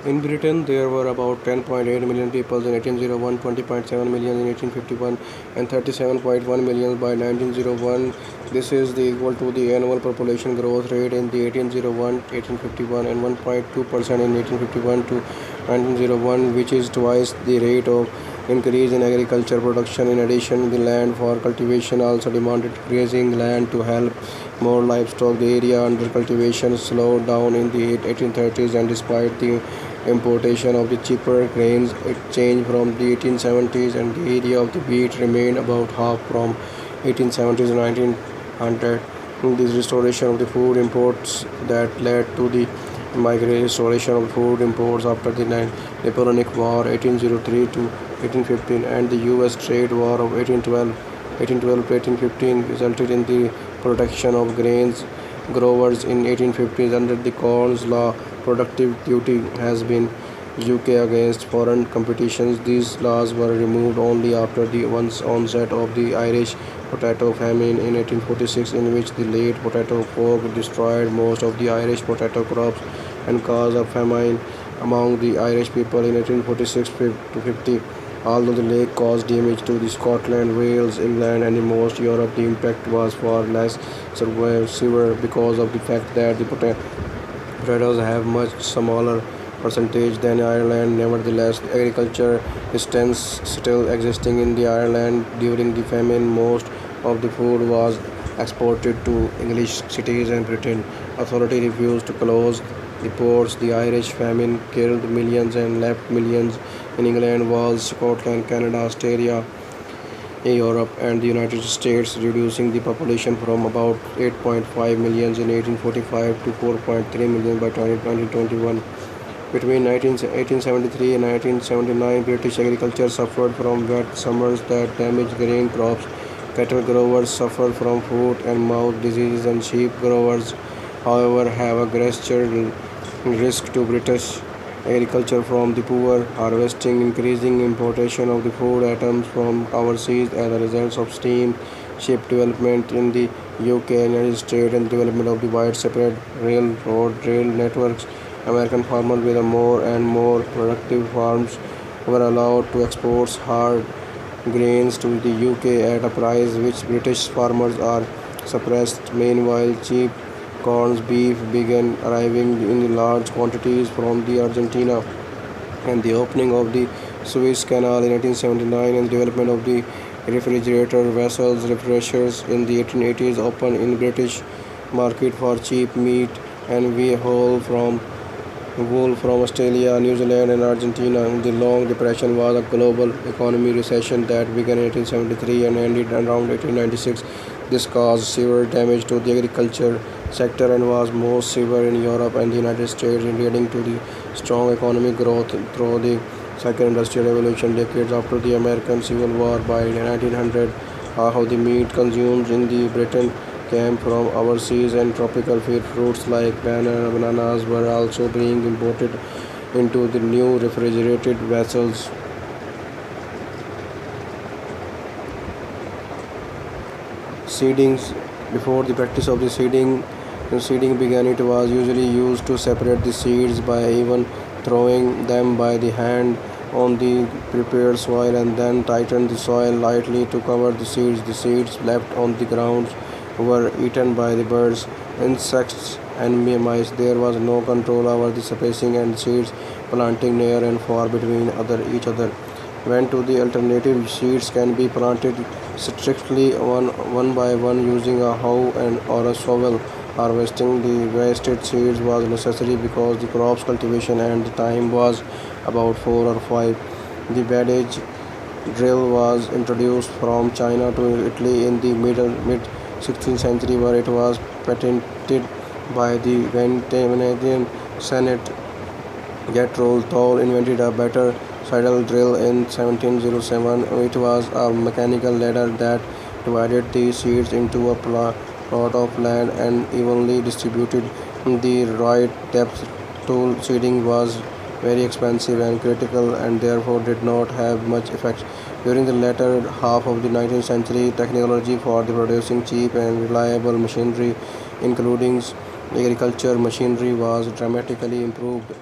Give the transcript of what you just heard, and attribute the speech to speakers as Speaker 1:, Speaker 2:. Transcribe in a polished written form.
Speaker 1: In Britain, there were about 10.8 million people in 1801, 20.7 million in 1851, and 37.1 million by 1901. This is the equal to the annual population growth rate in the 1801, 1851, and 1.2% in 1851 to 1901, which is twice the rate of increase in agriculture production. In addition, the land for cultivation also demanded grazing land to help more livestock. The area under cultivation slowed down in the 1830s, and despite the importation of the cheaper grains, it changed from the 1870s, and the area of the wheat remained about half from 1870s to 1900. This restoration of the food imports that led to the migratory restoration of food imports after the Napoleonic War 1803 to 1815 and the U.S. trade war of 1812 to 1815 resulted in the protection of grains growers in 1850s under the Corns Law. Productive duty has been UK against foreign competitions. These laws were removed only after the onset of the Irish potato famine in 1846, in which the late potato fog destroyed most of the Irish potato crops and caused a famine among the Irish people in 1846 to 50. Although the lake caused damage to the Scotland, Wales, England, and in most Europe, the impact was far less severe because of the fact that the potatoes have much smaller percentage than Ireland. Nevertheless, agriculture is still existing in the Ireland during the famine. Most of the food was exported to English cities and Britain. Authorities refused to close the ports. The Irish famine killed millions and left millions in England, Wales, Scotland, Canada, Australia, Europe, and the United States, reducing the population from about 8.5 million in 1845 to 4.3 million by 1921. Between 1873 and 1979, British agriculture suffered from wet summers that damaged grain crops. Cattle growers suffered from foot and mouth diseases, and sheep growers, however, have a greater risk to British agriculture from the poor harvesting, increasing importation of the food items from overseas as a result of steam ship development in the UK and United States, and development of the widespread rail networks. American farmers with more and more productive farms were allowed to export hard grains to the UK at a price which British farmers are suppressed. Meanwhile, cheap corn beef began arriving in large quantities from the Argentina, and the opening of the Suez Canal in 1879 and development of the refrigerator vessels refreshers in the 1880s opened in British market for cheap meat and wool from Australia, New Zealand, and Argentina. The Long Depression was a global economic recession that began in 1873 and ended around 1896. This caused severe damage to the agriculture sector and was most severe in Europe and the United States, leading to the strong economic growth through the Second Industrial Revolution. Decades after the American Civil War, by 1900, half of the meat consumed in the Britain came from overseas, and tropical fruits like bananas were also being imported into the new refrigerated vessels. Seedings. Before the practice of the seeding began, it was usually used to separate the seeds by even throwing them by the hand on the prepared soil and then tighten the soil lightly to cover the seeds. The seeds left on the ground were eaten by the birds, insects, and mice. There was no control over the spacing and seeds planting near and far between each other. When to the alternative, seeds can be planted strictly one by one using a hoe or a shovel. Harvesting the wasted seeds was necessary because the crop's cultivation and the time was about 4 or 5. The badge drill was introduced from China to Italy in the mid 16th century, where it was patented by the Venetian Senate. Jethro Tull invented a better saddle drill in 1707. It was a mechanical ladder that divided the seeds into a plot of land and evenly distributed the right depth. Tool seeding was very expensive and critical, and therefore did not have much effect. During the latter half of the 19th century, technology for the producing cheap and reliable machinery, including agriculture machinery, was dramatically improved.